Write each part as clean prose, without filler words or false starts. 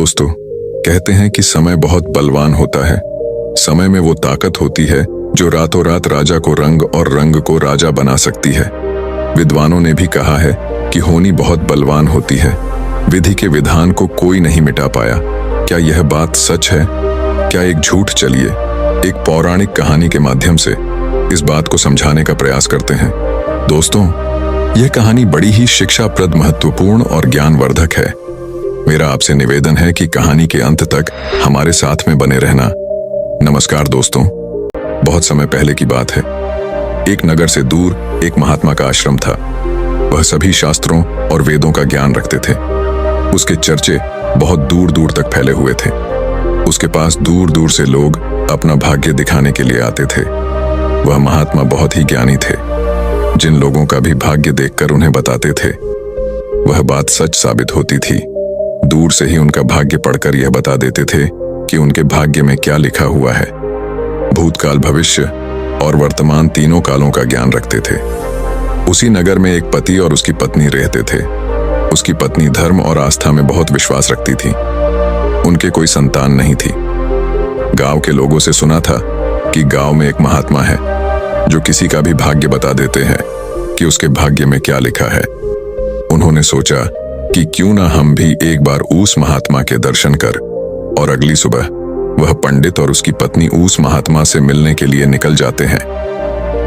दोस्तों, कहते हैं कि समय बहुत बलवान होता है। समय में वो ताकत होती है जो रातों रात राजा को रंग और रंग को राजा बना सकती है। विद्वानों ने भी कहा है कि होनी बहुत बलवान होती है। विधि के विधान को कोई नहीं मिटा पाया। क्या यह बात सच है? क्या एक झूठ? चलिए एक पौराणिक कहानी के माध्यम से इस बात को समझाने का प्रयास करते हैं। दोस्तों, यह कहानी बड़ी ही शिक्षाप्रद, महत्वपूर्ण और ज्ञानवर्धक है। मेरा आपसे निवेदन है कि कहानी के अंत तक हमारे साथ में बने रहना। नमस्कार दोस्तों, बहुत समय पहले की बात है। एक नगर से दूर एक महात्मा का आश्रम था। वह सभी शास्त्रों और वेदों का ज्ञान रखते थे। उसके चर्चे बहुत दूर दूर तक फैले हुए थे। उसके पास दूर दूर से लोग अपना भाग्य दिखाने के लिए आते थे। वह महात्मा बहुत ही ज्ञानी थे। जिन लोगों का भी भाग्य देखकर उन्हें बताते थे, वह बात सच साबित होती थी। दूर से ही उनका भाग्य पढ़कर यह बता देते थे कि उनके भाग्य में क्या लिखा हुआ है। भूतकाल, भविष्य और वर्तमान तीनों कालों का ज्ञान रखते थे। उसी नगर में एक पति और उसकी पत्नी रहते थे। उसकी पत्नी धर्म और आस्था में बहुत विश्वास रखती थी। उनके कोई संतान नहीं थी। गांव के लोगों से सुना था कि गांव में एक महात्मा है जो किसी का भी भाग्य बता देते हैं कि उसके भाग्य में क्या लिखा है। उन्होंने सोचा कि क्यों ना हम भी एक बार उस महात्मा के दर्शन कर, और अगली सुबह वह पंडित और उसकी पत्नी उस महात्मा से मिलने के लिए निकल जाते हैं।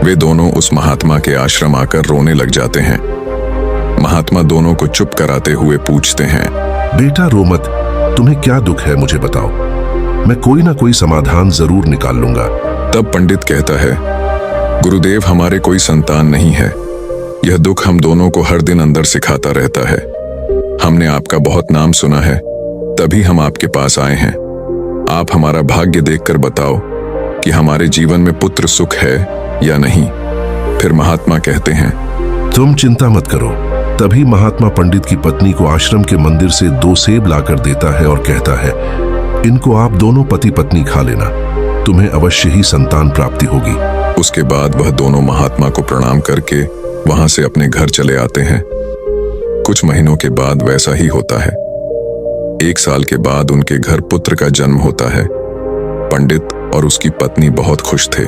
वे दोनों उस महात्मा के आश्रम आकर रोने लग जाते हैं। महात्मा दोनों को चुप कराते हुए पूछते हैं, बेटा रो मत, तुम्हें क्या दुख है मुझे बताओ, मैं कोई ना कोई समाधान जरूर निकाल लूंगा। तब पंडित कहता है, गुरुदेव, हमारे कोई संतान नहीं है। यह दुख हम दोनों को हर दिन अंदर सिखाता रहता है। हमने आपका बहुत नाम सुना है, तभी हम आपके पास आए हैं। आप हमारा भाग्य देखकर बताओ कि हमारे जीवन में पुत्र सुख है या नहीं। फिर महात्मा कहते हैं, तुम चिंता मत करो। तभी महात्मा पंडित की पत्नी को आश्रम के मंदिर से 2 सेब लाकर देता है और कहता है, इनको आप दोनों पति पत्नी खा लेना, तुम्हें अवश्य ही संतान प्राप्ति होगी। उसके बाद वह दोनों महात्मा को प्रणाम करके वहां से अपने घर चले आते हैं। कुछ महीनों के बाद वैसा ही होता है। 1 साल के बाद उनके घर पुत्र का जन्म होता है। पंडित और उसकी पत्नी बहुत खुश थे।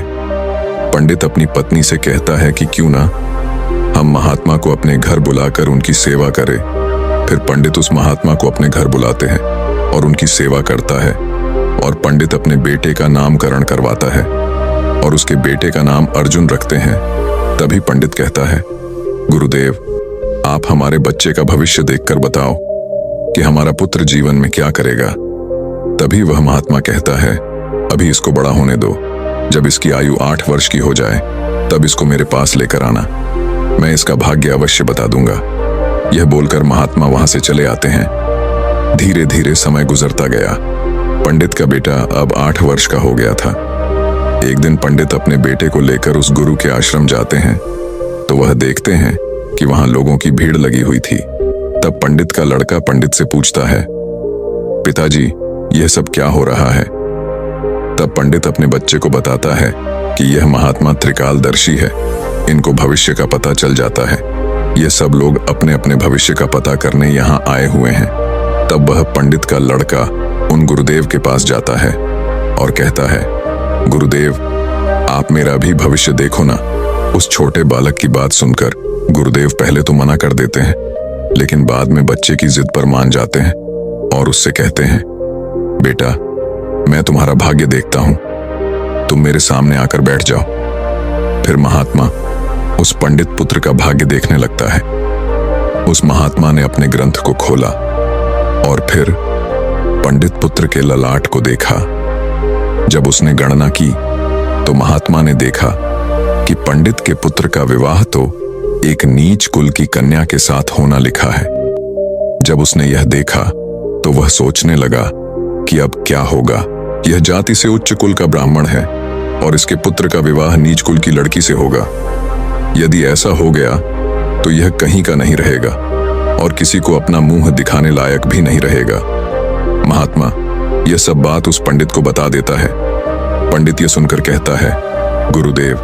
पंडित अपनी पत्नी से कहता है कि क्यों ना हम महात्मा को अपने घर बुलाकर उनकी सेवा करें। फिर पंडित उस महात्मा को अपने घर बुलाते हैं और उनकी सेवा करता है। और पंडित अपने बेटे का नामकरण करवाता है और उसके बेटे का नाम अर्जुन रखते हैं। तभी पंडित कहता है, गुरुदेव, आप हमारे बच्चे का भविष्य देखकर बताओ कि हमारा पुत्र जीवन में क्या करेगा। तभी वह महात्मा कहता है, अभी इसको बड़ा होने दो। जब इसकी आयु 8 वर्ष की हो जाए तब इसको मेरे पास लेकर आना, मैं इसका भाग्य अवश्य बता दूंगा। यह बोलकर महात्मा वहां से चले आते हैं। धीरे धीरे समय गुजरता गया। पंडित का बेटा अब 8 वर्ष का हो गया था। एक दिन पंडित अपने बेटे को लेकर उस गुरु के आश्रम जाते हैं तो वह देखते हैं कि वहां लोगों की भीड़ लगी हुई थी। तब पंडित का लड़का पंडित से पूछता है, पिताजी, यह सब क्या हो रहा है? तब पंडित अपने बच्चे को बताता है कि यह महात्मा त्रिकालदर्शी है। इनको भविष्य का पता चल जाता है। ये सब लोग अपने अपने भविष्य का पता करने यहाँ आए हुए हैं। तब वह पंडित का लड़का उन गुरुदेव के पास जाता है और कहता है, गुरुदेव, आप मेरा भी भविष्य देखो ना। उस छोटे बालक की बात सुनकर गुरुदेव पहले तो मना कर देते हैं, लेकिन बाद में बच्चे की जिद पर मान जाते हैं और उससे कहते हैं, बेटा, मैं तुम्हारा भाग्य देखता हूं, तुम मेरे सामने आकर बैठ जाओ। फिर महात्मा उस पंडित पुत्र का भाग्य देखने लगता है। उस महात्मा ने अपने ग्रंथ को खोला और फिर पंडित पुत्र के ललाट को देखा। जब उसने गणना की तो महात्मा ने देखा कि पंडित के पुत्र का विवाह तो एक नीच कुल की कन्या के साथ होना लिखा है। जब उसने यह देखा तो वह सोचने लगा कि अब क्या होगा। यह जाति से उच्च कुल का ब्राह्मण है और इसके पुत्र का विवाह नीच कुल की लड़की से होगा। यदि ऐसा हो गया तो यह कहीं का नहीं रहेगा और किसी को अपना मुंह दिखाने लायक भी नहीं रहेगा। महात्मा यह सब बात उस पंडित को बता देता है। पंडित यह सुनकर कहता है, गुरुदेव,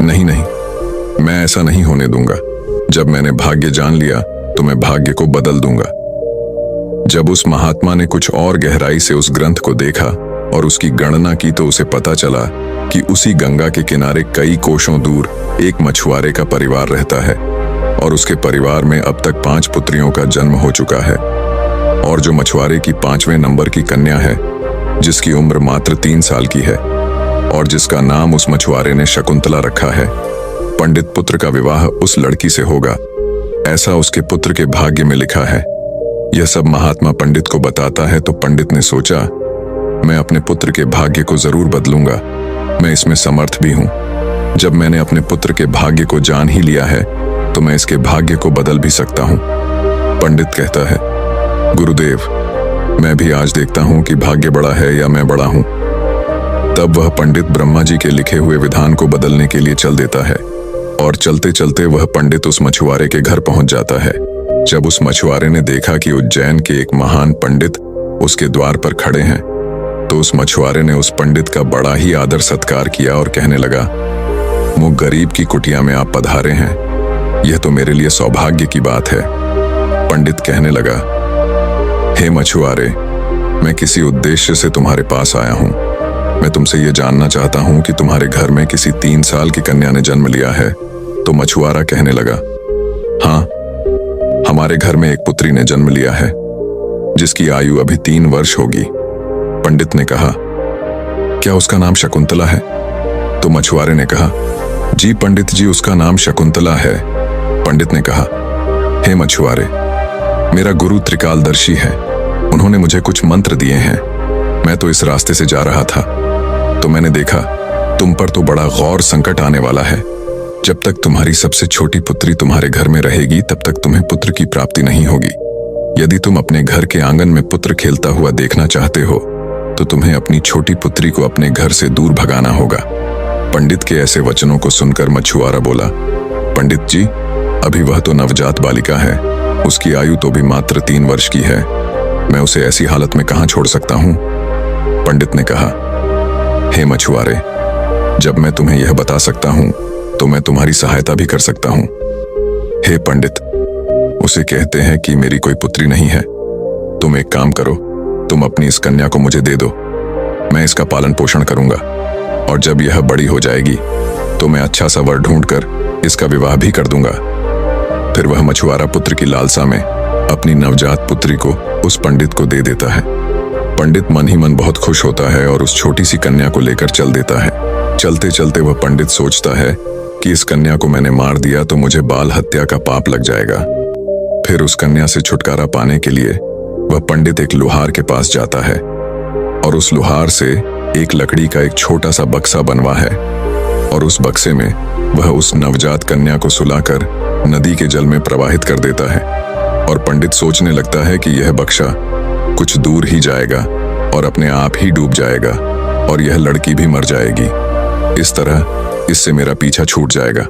नहीं नहीं, मैं ऐसा नहीं होने दूंगा। जब मैंने भाग्य जान लिया तो मैं भाग्य को बदल दूंगा। जब उस महात्मा ने कुछ और गहराई से उस ग्रंथ को देखा और उसकी गणना की तो उसे पता चला कि उसी गंगा के किनारे कई कोसों दूर एक मछुआरे का परिवार रहता है और उसके परिवार में अब तक 5 पुत्रियों का जन्म हो चुका है। और जो मछुआरे की 5वें नंबर की कन्या है, जिसकी उम्र मात्र 3 साल की है और जिसका नाम उस मछुआरे ने शकुंतला रखा है, पंडित पुत्र का विवाह उस लड़की से होगा, ऐसा उसके पुत्र के भाग्य में लिखा है। यह सब महात्मा पंडित को बताता है तो पंडित ने सोचा, मैं अपने पुत्र के भाग्य को जरूर बदलूंगा, मैं इसमें समर्थ भी हूं। जब मैंने अपने पुत्र के भाग्य को जान ही लिया है तो मैं इसके भाग्य को बदल भी सकता हूं। पंडित कहता है, गुरुदेव, मैं भी आज देखता हूं कि भाग्य बड़ा है या मैं बड़ा हूं। तब वह पंडित ब्रह्मा जी के लिखे हुए विधान को बदलने के लिए चल देता है और चलते चलते वह पंडित उस मछुआरे के घर पहुंच जाता है। जब उस मछुआरे ने देखा कि उज्जैन के एक महान पंडित उसके द्वार पर खड़े हैं तो उस मछुआरे ने उस पंडित का बड़ा ही आदर सत्कार किया और कहने लगा, मुझ गरीब की कुटिया में आप पधारे हैं, यह तो मेरे लिए सौभाग्य की बात है। पंडित कहने लगा, हे मछुआरे, मैं किसी उद्देश्य से तुम्हारे पास आया हूं। मैं तुमसे यह जानना चाहता हूं कि तुम्हारे घर में किसी 3 साल की कन्या ने जन्म लिया है। तो मछुआरा कहने लगा, हाँ, हमारे घर में एक पुत्री ने जन्म लिया है जिसकी आयु अभी 3 वर्ष होगी। पंडित ने कहा, क्या उसका नाम शकुंतला है? तो मछुआरे ने कहा, जी पंडित जी, उसका नाम शकुंतला है। पंडित ने कहा, हे मछुआरे, मेरा गुरु त्रिकालदर्शी है, उन्होंने मुझे कुछ मंत्र दिए हैं। मैं तो इस रास्ते से जा रहा था तो मैंने देखा तुम पर तो बड़ा गौर संकट आने वाला है। जब तक तुम्हारी सबसे छोटी पुत्री तुम्हारे घर में रहेगी तब तक तुम्हें पुत्र की प्राप्ति नहीं होगी। यदि तुम अपने घर के आंगन में पुत्र खेलता हुआ देखना चाहते हो तो तुम्हें अपनी छोटी पुत्री को अपने घर से दूर भगाना होगा। पंडित के ऐसे वचनों को सुनकर मछुआरा बोला, पंडित जी, अभी वह तो नवजात बालिका है, उसकी आयु तो भी मात्र 3 वर्ष की है, मैं उसे ऐसी हालत में कहां छोड़ सकता हूं? पंडित ने कहा, हे मछुआरे, जब मैं तुम्हें यह बता सकता हूं तो मैं तुम्हारी सहायता भी कर सकता हूं। हे पंडित, उसे कहते हैं कि मेरी कोई पुत्री नहीं है। तुम एक काम करो, तुम अपनी इस कन्या को मुझे दे दो, मैं इसका पालन पोषण करूंगा और जब यह बड़ी हो जाएगी तो मैं अच्छा सा वर ढूंढकर इसका विवाह भी कर दूंगा। फिर वह मछुआरा पुत्र की लालसा में अपनी नवजात पुत्री को उस पंडित को दे देता है। पंडित मन ही मन बहुत खुश होता है और उस छोटी सी कन्या को लेकर चल देता है। चलते चलते वह पंडित सोचता है कि इस कन्या को मैंने मार दिया तो मुझे बाल हत्या का पाप लग जाएगा। फिर उस कन्या से छुटकारा पाने के लिए वह पंडित एक लोहार के पास जाता है और उस लोहार से एक लकड़ी का एक छोटा सा बक्सा बनवा है और उस बक्से में वह उस नवजात कन्या को सुलाकर नदी के जल में प्रवाहित कर देता है और पंडित सोचने लगता है कि यह बक्सा कुछ दूर ही जाएगा और अपने आप ही डूब जाएगा और यह लड़की भी मर जाएगी। इस तरह इससे मेरा पीछा छूट जाएगा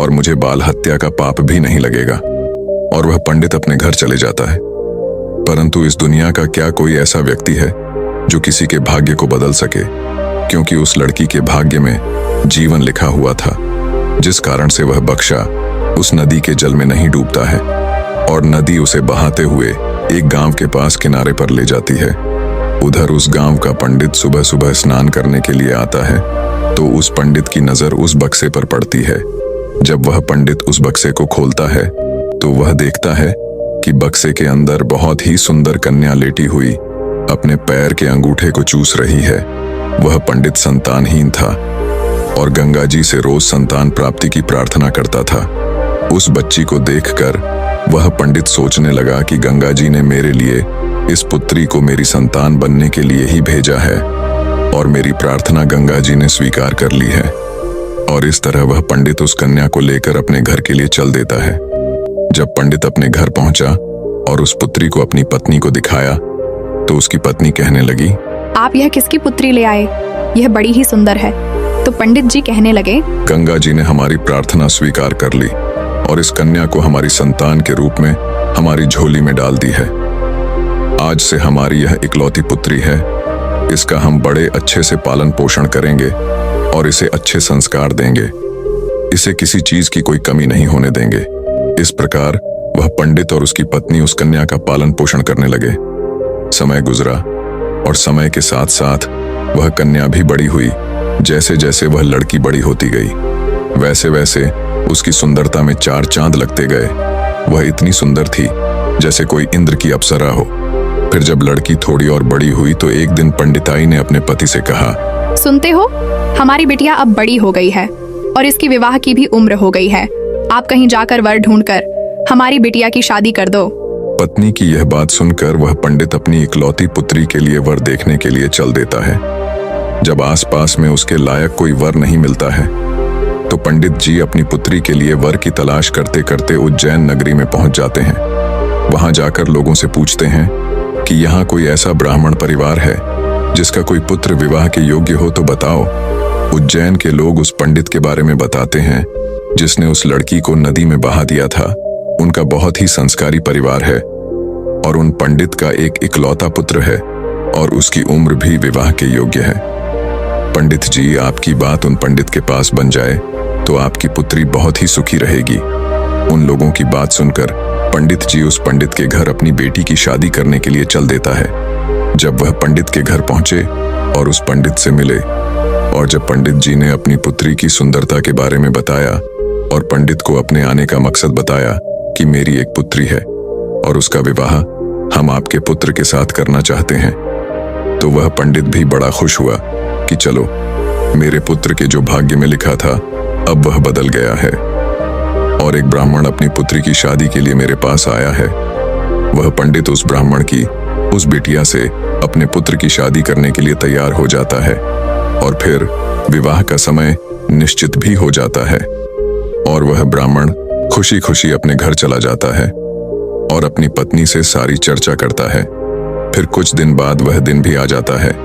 और मुझे बाल हत्या का पाप भी नहीं लगेगा। और वह पंडित अपने घर चले जाता है। परंतु इस दुनिया का क्या कोई ऐसा व्यक्ति है जो किसी के भाग्य को बदल सके? क्योंकि उस लड़की के भाग्य में जीवन लिखा हुआ था, जिस कारण से वह बक्सा उस नदी के जल में नहीं डूबता है और नदी उसे बहाते हुए एक गांव के पास किनारे पर ले जाती है। उधर उस गांव का पंडित सुबह सुबह स्नान करने के लिए आता है तो उस पंडित की नजर उस बक्से पर पड़ती है। जब वह पंडित उस बक्से को खोलता है तो वह देखता है कि बक्से के अंदर बहुत ही सुंदर कन्या लेटी हुई अपने पैर के अंगूठे को चूस रही है। वह पंडित संतानहीन था और गंगा जी से रोज संतान प्राप्ति की प्रार्थना करता था। उस बच्ची को देखकर वह पंडित सोचने लगा कि गंगा जी ने मेरे लिए इस पुत्री को मेरी संतान बनने के लिए ही भेजा है और मेरी प्रार्थना गंगा जी ने स्वीकार कर ली है। और इस तरह वह पंडित उस कन्या को लेकर अपने घर के लिए चल देता है। जब पंडित अपने घर पहुंचा और उस पुत्री को अपनी पत्नी को दिखाया तो उसकी पत्नी कहने लगी, आप यह किसकी पुत्री ले आए? यह बड़ी ही सुंदर है। तो पंडित जी कहने लगे, गंगा जी ने हमारी प्रार्थना स्वीकार कर ली और इस कन्या को हमारी संतान के रूप में हमारी झोली में डाल दी है। आज से हमारी यह इकलौती पुत्री है। इसका हम बड़े अच्छे से पालन पोषण करेंगे और इसे अच्छे संस्कार देंगे। इसे किसी चीज की कोई कमी नहीं होने देंगे। इस प्रकार वह पंडित और उसकी पत्नी उस कन्या का पालन पोषण करने लगे। समय गुजरा और समय के साथ साथ वह कन्या भी बड़ी हुई। जैसे जैसे वह लड़की बड़ी होती गई, वैसे वैसे उसकी सुंदरता में चार चांद लगते गए। वह इतनी सुंदर थी जैसे कोई इंद्र की अप्सरा हो। फिर जब लड़की थोड़ी और बड़ी हुई तो एक दिन पंडिताई ने अपने पति से कहा, सुनते हो, हमारी बिटिया अब बड़ी हो गई है और इसकी विवाह की भी उम्र हो गई है। आप कहीं जाकर वर ढूंढकर हमारी बिटिया की शादी कर दो। पत्नी की यह बात सुनकर वह पंडित अपनी इकलौती पुत्री के लिए वर देखने के लिए चल देता है। जब आसपास में उसके लायक कोई वर नहीं मिलता है तो पंडित जी अपनी पुत्री के लिए वर की तलाश करते करते उज्जैन नगरी में पहुंच जाते हैं। वहां जाकर लोगों से पूछते हैं कि यहाँ कोई ऐसा ब्राह्मण परिवार है जिसका कोई पुत्र विवाह के योग्य हो तो बताओ। उज्जैन के लोग उस पंडित के बारे में बताते हैं जिसने उस लड़की को नदी में बहा दिया था। उनका बहुत ही संस्कारी परिवार है और उन पंडित का एक इकलौता पुत्र है और उसकी उम्र भी विवाह के योग्य है। पंडित जी, आपकी बात उन पंडित के पास बन जाए तो आपकी पुत्री बहुत ही सुखी रहेगी। उन लोगों की बात सुनकर पंडित जी उस पंडित के घर अपनी बेटी की शादी करने के लिए चल देता है। जब वह पंडित के घर पहुंचे और उस पंडित से मिले और जब पंडित जी ने अपनी पुत्री की सुंदरता के बारे में बताया और पंडित को अपने आने का मकसद बताया कि मेरी एक पुत्री है और उसका विवाह हम आपके पुत्र के साथ करना चाहते हैं, तो वह पंडित भी बड़ा खुश हुआ कि चलो, मेरे पुत्र के जो भाग्य में लिखा था अब वह बदल गया है और एक ब्राह्मण अपनी पुत्री की शादी के लिए मेरे पास आया है। वह पंडित उस ब्राह्मण की उस बिटिया से अपने पुत्र की शादी करने के लिए तैयार हो जाता है और फिर विवाह का समय निश्चित भी हो जाता है और वह ब्राह्मण खुशी खुशी अपने घर चला जाता है और अपनी पत्नी से सारी चर्चा करता है। फिर कुछ दिन बाद वह दिन भी आ जाता है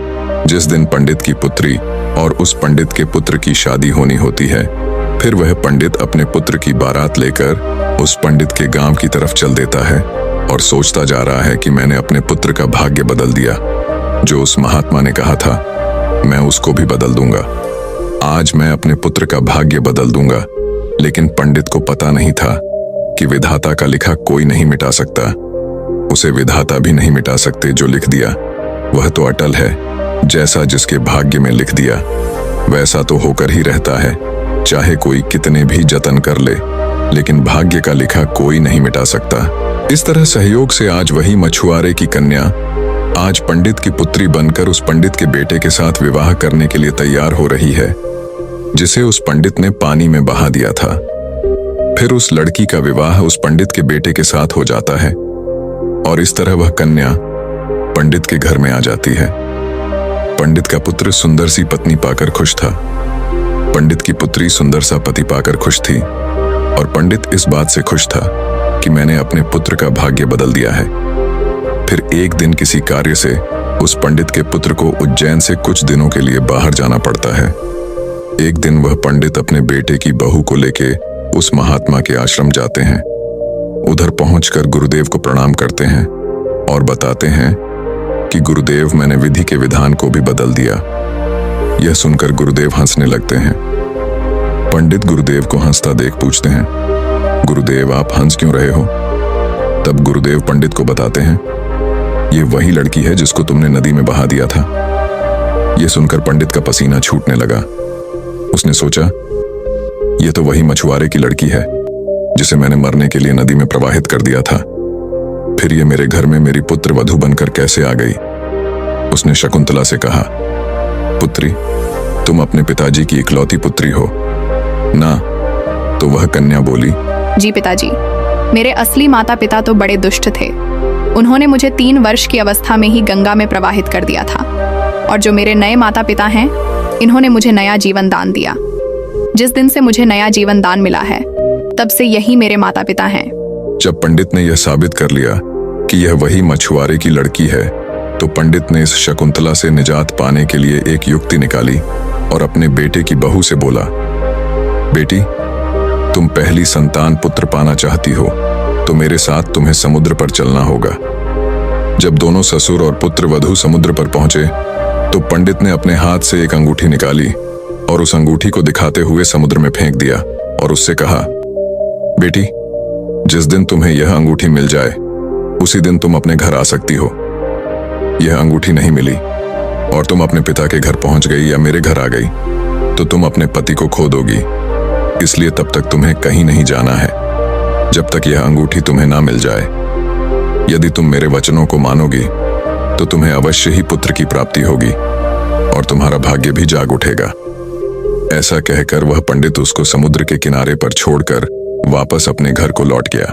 जिस दिन पंडित की पुत्री और उस पंडित के पुत्र की शादी होनी होती है। फिर वह पंडित अपने पुत्र की बारात लेकर उस पंडित के गांव की तरफ चल देता है और सोचता जा रहा है कि मैंने अपने पुत्र का भाग्य बदल दिया। जो उस महात्मा ने कहा था मैं उसको भी बदल दूंगा। आज मैं अपने पुत्र का भाग्य बदल दूंगा। लेकिन पंडित को पता नहीं था कि विधाता का लिखा कोई नहीं मिटा सकता। उसे विधाता भी नहीं मिटा सकते। जो लिख दिया वह तो अटल है। जैसा जिसके भाग्य में लिख दिया वैसा तो होकर ही रहता है, चाहे कोई कितने भी जतन कर ले, लेकिन भाग्य का लिखा कोई नहीं मिटा सकता। इस तरह सहयोग से आज वही मछुआरे की कन्या आज पंडित की पुत्री बनकर उस पंडित के बेटे के साथ विवाह करने के लिए तैयार हो रही है जिसे उस पंडित ने पानी में बहा दिया था। फिर उस लड़की का विवाह उस पंडित के बेटे के साथ हो जाता है और इस तरह वह कन्या पंडित के घर में आ जाती है। पंडित का पुत्र सुंदर सी पत्नी पाकर खुश था। पंडित की पुत्री सुंदर सा पति पाकर खुश थी और पंडित इस बात से खुश था कि मैंने अपने पुत्र का भाग्य बदल दिया है। फिर एक दिन किसी कार्य से उस पंडित के पुत्र को उज्जैन से कुछ दिनों के लिए बाहर जाना पड़ता है। एक दिन वह पंडित अपने बेटे की बहू को लेके उस महात्मा के आश्रम जाते हैं। उधर पहुंचकर गुरुदेव को प्रणाम करते हैं और बताते हैं कि गुरुदेव, मैंने विधि के विधान को भी बदल दिया। यह सुनकर गुरुदेव हंसने लगते हैं। पंडित गुरुदेव को हंसता देख पूछते हैं, गुरुदेव आप हंस क्यों रहे हो? तब गुरुदेव पंडित को बताते हैं, ये वही लड़की है जिसको तुमने नदी में बहा दिया था। यह सुनकर पंडित का पसीना छूटने लगा। उसने सोचा, ये तो वही मछुआरे की लड़की है जिसे मैंने मरने के लिए नदी में प्रवाहित कर दिया था। फिर ये मेरे घर में मेरी पुत्र वधू बनकर कैसे आ गई? उसने शकुंतला से कहा, पुत्री, तुम अपने पिताजी की इकलौती पुत्री हो ना? तो वह कन्या बोली, जी पिताजी, मेरे असली माता पिता तो बड़े दुष्ट थे। उन्होंने मुझे 3 वर्ष की अवस्था में ही गंगा में प्रवाहित कर दिया था और जो मेरे नए माता पिता हैं, इन्होंने मुझे नया जीवन दान दिया। जिस दिन से मुझे नया जीवन दान मिला है तब से यही मेरे माता पिता हैं। जब पंडित ने यह साबित कर लिया कि यह वही मछुआरे की लड़की है तो पंडित ने इस शकुंतला से निजात पाने के लिए एक युक्ति निकाली और अपने बेटे की बहू से बोला, बेटी, तुम पहली संतान पुत्र पाना चाहती हो तो मेरे साथ तुम्हें समुद्र पर चलना होगा। जब दोनों ससुर और पुत्र वधू समुद्र पर पहुंचे तो पंडित ने अपने हाथ से एक अंगूठी निकाली और उस अंगूठी को दिखाते हुए समुद्र में फेंक दिया और उससे कहा, बेटी, जिस दिन तुम्हें यह अंगूठी मिल जाए उसी दिन तुम अपने घर आ सकती हो। यह अंगूठी नहीं मिली और तुम अपने पिता के घर पहुंच गई या मेरे घर आ गई तो तुम अपने पति को खो दोगी। इसलिए तब तक तुम्हें कहीं नहीं जाना है जब तक यह अंगूठी तुम्हें ना मिल जाए। यदि तुम मेरे वचनों को मानोगी तो तुम्हें अवश्य ही पुत्र की प्राप्ति होगी और तुम्हारा भाग्य भी जाग उठेगा। ऐसा कहकर वह पंडित उसको समुद्र के किनारे पर छोड़कर वापस अपने घर को लौट गया।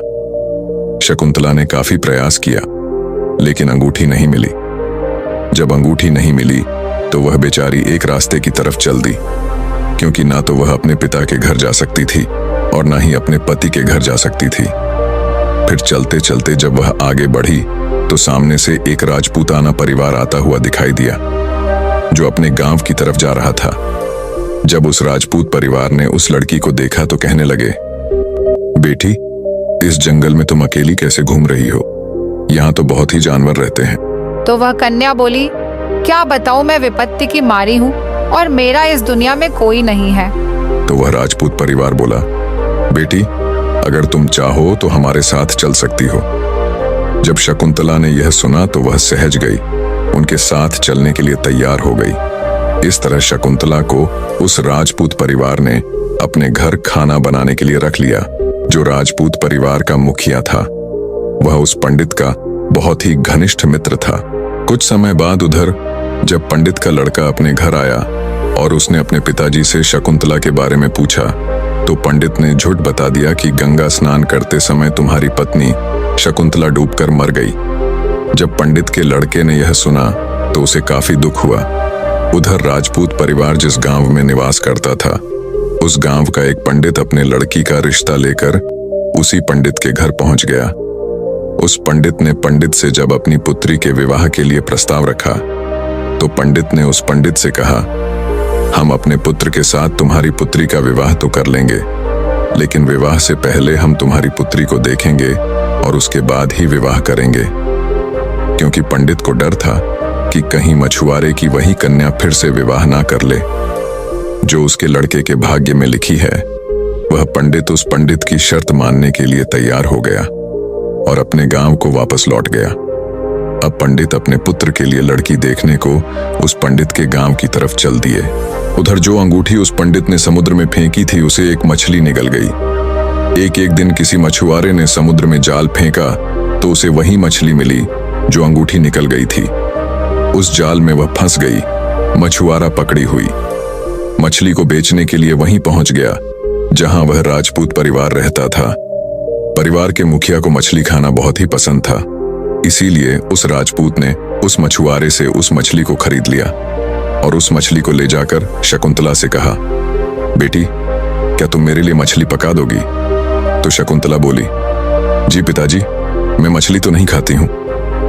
शकुंतला ने काफी प्रयास किया लेकिन अंगूठी नहीं मिली। जब अंगूठी नहीं मिली तो वह बेचारी एक रास्ते की तरफ चल दी, क्योंकि ना तो वह अपने पिता के घर जा सकती थी और ना ही अपने पति के घर जा सकती थी। फिर चलते चलते जब वह आगे बढ़ी तो सामने से एक राजपूताना परिवार आता हुआ दिखाई दिया जो अपने गांव की तरफ जा रहा था। जब उस राजपूत परिवार ने उस लड़की को देखा तो कहने लगे, बेटी, इस जंगल में तुम अकेली कैसे घूम रही हो? यहाँ तो बहुत ही जानवर रहते हैं। तो वह कन्या बोली, क्या बताऊं, मैं विपत्ति की मारी हूँ और मेरा इस दुनिया में कोई नहीं है। तो वह राजपूत परिवार बोला, बेटी, अगर तुम चाहो तो हमारे साथ चल सकती हो। जब शकुंतला ने यह सुना तो वह सहज गई, उनके साथ चलने के लिए तैयार हो गई। इस तरह शकुंतला को उस राजपूत परिवार ने अपने घर खाना बनाने के लिए रख लिया। जो राजपूत परिवार का मुखिया था वह उस पंडित का बहुत ही घनिष्ठ मित्र था। कुछ समय बाद उधर जब पंडित का लड़का अपने घर आया और उसने अपने पिताजी से शकुंतला के बारे में पूछा तो पंडित ने झूठ बता दिया कि गंगा स्नान करते समय तुम्हारी पत्नी शकुंतला डूबकर मर गई। जब पंडित के लड़के ने यह सुना तो उसे काफी दुख हुआ। उधर राजपूत परिवार जिस गांव में निवास करता था उस गांव का एक पंडित अपने लड़की का रिश्ता लेकर उसी पंडित के घर पहुंच गया। उस पंडित ने पंडित से जब अपनी पुत्री के विवाह के लिए प्रस्ताव रखा तो पंडित ने उस पंडित से कहा, हम अपने पुत्र के साथ तुम्हारी पुत्री का विवाह तो कर लेंगे, लेकिन विवाह से पहले हम तुम्हारी पुत्री को देखेंगे और उसके बाद ही विवाह करेंगे। क्योंकि पंडित को डर था कि कहीं मछुआरे की वही कन्या फिर से विवाह ना कर ले जो उसके लड़के के भाग्य में लिखी है। वह पंडित उस पंडित की शर्त मानने के लिए तैयार हो गया और अपने गांव को वापस लौट गया। अब पंडित अपने पुत्र के लिए लड़की देखने को उस पंडित के गांव की तरफ चल दिए। उधर जो अंगूठी उस पंडित ने समुद्र में फेंकी थी उसे एक मछली निगल गई। एक दिन किसी मछुआरे ने समुद्र में जाल फेंका तो उसे वही मछली मिली जो अंगूठी निकल गई थी। उस जाल में वह फंस गई। मछुआरा पकड़ी हुई मछली को बेचने के लिए वहीं पहुंच गया जहां वह राजपूत परिवार रहता था। परिवार के मुखिया को मछली खाना बहुत ही पसंद था, इसीलिए उस राजपूत ने उस मछुआरे से उस मछली को खरीद लिया और उस मछली को ले जाकर शकुंतला से कहा, बेटी, क्या तुम मेरे लिए मछली पका दोगी? तो शकुंतला बोली, जी पिताजी, मैं मछली तो नहीं खाती हूँ,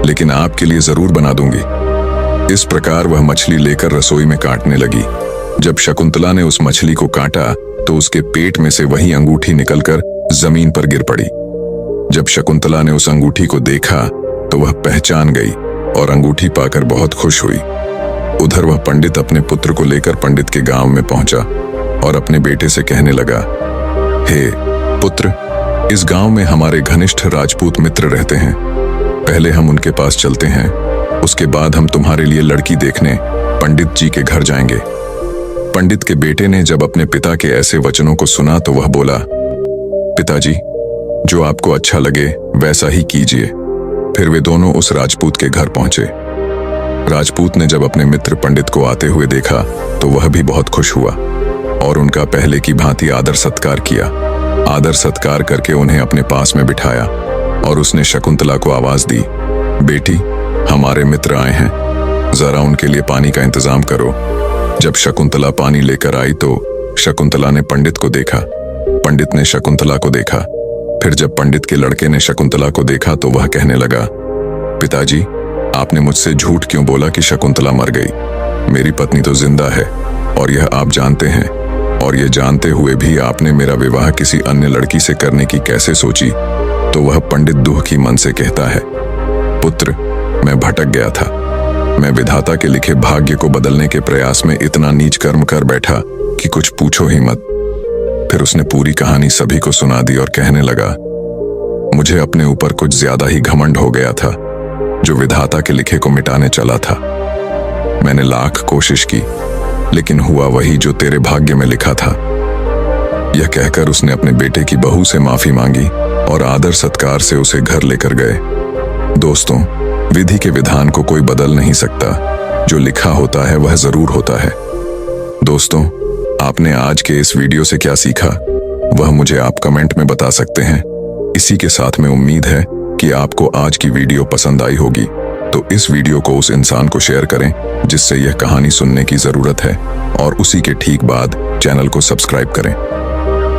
लेकिन आपके लिए जरूर बना दूंगी। इस प्रकार वह मछली लेकर रसोई में काटने लगी। जब शकुंतला ने उस मछली को काटा तो उसके पेट में से वही अंगूठी निकलकर जमीन पर गिर पड़ी। जब शकुंतला ने उस अंगूठी को देखा तो वह पहचान गई और अंगूठी पाकर बहुत खुश हुई। उधर वह पंडित अपने पुत्र को लेकर पंडित के गांव में पहुंचा और अपने बेटे से कहने लगा, हे पुत्र, इस गांव में हमारे घनिष्ठ राजपूत मित्र रहते हैं। पहले हम उनके पास चलते हैं, उसके बाद हम तुम्हारे लिए लड़की देखने पंडित जी के घर जाएंगे। पंडित के बेटे ने जब अपने पिता के ऐसे वचनों को सुना तो वह बोला, पिताजी, जो आपको अच्छा लगे वैसा ही कीजिए। फिर वे दोनों उस राजपूत के घर पहुंचे। राजपूत ने जब अपने मित्र पंडित को आते हुए देखा तो वह भी बहुत खुश हुआ और उनका पहले की भांति आदर सत्कार किया। आदर सत्कार करके उन्हें अपने पास में बिठाया और उसने शकुंतला को आवाज दी, बेटी, हमारे मित्र आए हैं, जरा उनके लिए पानी का इंतजाम करो। जब शकुंतला पानी लेकर आई तो शकुंतला ने पंडित को देखा, पंडित ने शकुंतला को देखा। फिर जब पंडित के लड़के ने शकुंतला को देखा तो वह कहने लगा, पिताजी, आपने मुझसे झूठ क्यों बोला कि शकुंतला मर गई? मेरी पत्नी तो जिंदा है और यह आप जानते हैं, और यह जानते हुए भी आपने मेरा विवाह किसी अन्य लड़की से करने की कैसे सोची? तो वह पंडित दुखी मन से कहता है, पुत्र, मैं भटक गया था। मैं विधाता के लिखे भाग्य को बदलने के प्रयास में इतना नीच कर्म कर बैठा कि कुछ पूछो ही मत। फिर उसने पूरी कहानी सभी को सुना दी और कहने लगा, मुझे अपने ऊपर कुछ ज्यादा ही घमंड हो गया था, जो विधाता के लिखे को मिटाने चला था। मैंने लाख कोशिश की, लेकिन हुआ वही जो तेरे भाग्य में लिखा था। यह कहकर उसने अपने बेटे की बहू से माफी मांगी और आदर सत्कार से उसे घर लेकर गए। दोस्तों, विधि के विधान को कोई बदल नहीं सकता, जो लिखा होता है वह जरूर होता है। दोस्तों, आपने आज के इस वीडियो से क्या सीखा, वह मुझे आप कमेंट में बता सकते हैं। इसी के साथ में उम्मीद है कि आपको आज की वीडियो पसंद आई होगी, तो इस वीडियो को उस इंसान को शेयर करें जिससे यह कहानी सुनने की जरूरत है, और उसी के ठीक बाद चैनल को सब्सक्राइब करें।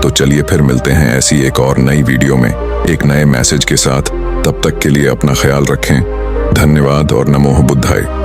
तो चलिए फिर मिलते हैं ऐसी एक और नई वीडियो में एक नए मैसेज के साथ। तब तक के लिए अपना ख्याल रखें। धन्यवाद और नमो बुद्धाय।